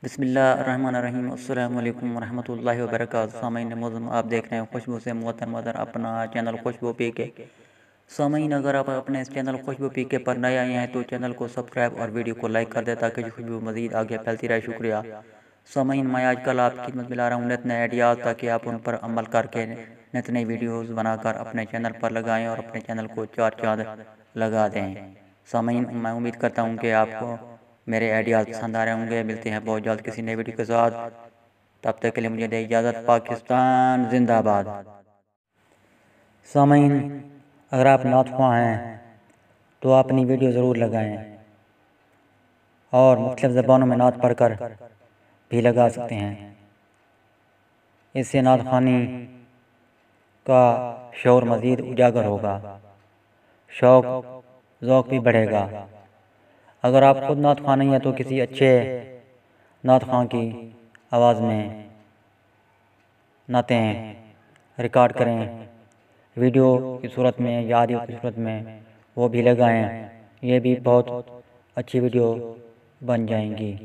بسم اللہ الرحمن الرحیم۔ السلام علیکم ورحمۃ اللہ وبرکاتہ۔ سامعین معظم، آپ دیکھ رہے ہیں خوشبو سے محترم اپنا چینل خوشبو پی کے۔ سامعین، اگر آپ اپنے اس چینل خوشبو پی کے پر نئے آئے ہیں تو چینل کو سبسکرائب اور ویڈیو کو لائک کر دیں تاکہ خوشبو مزید آگے پھیلتی رہے۔ شکریہ سامعین۔ میں آج کل آپ کی خدمت میں لا رہا ہوں نت نئے آئیڈیاز تاکہ آپ ان پر عمل کر کے نت نئی ویڈیوز بنا کر اپنے چینل پر لگائیں اور اپنے چینل کو چار چاند لگا دیں۔ سامعین، میں امید کرتا ہوں کہ آپ کو میرے آئیڈیاز پسند آ رہے ہوں گے۔ ملتے ہیں بہت جلد کسی نئے ویڈیو کے ساتھ، تب تک کے لیے مجھے دے اجازت۔ پاکستان زندہ آباد۔ سامعین، اگر آپ نعت خواں ہیں تو اپنی ویڈیو ضرور لگائیں اور مختلف زبانوں میں نعت پڑھ کر بھی لگا سکتے ہیں۔ اس سے نعت خوانی کا شعور مزید اجاگر ہوگا، شوق ذوق بھی بڑھے گا۔ اگر آپ خود نعت خواں نہیں ہیں تو کسی اچھے نعت خواں کی آواز میں نعتیں ریکارڈ کریں، ویڈیو کی صورت میں یا آڈیو کی صورت میں، وہ بھی لگائیں۔ یہ بھی بہت اچھی ویڈیو بن جائیں گی۔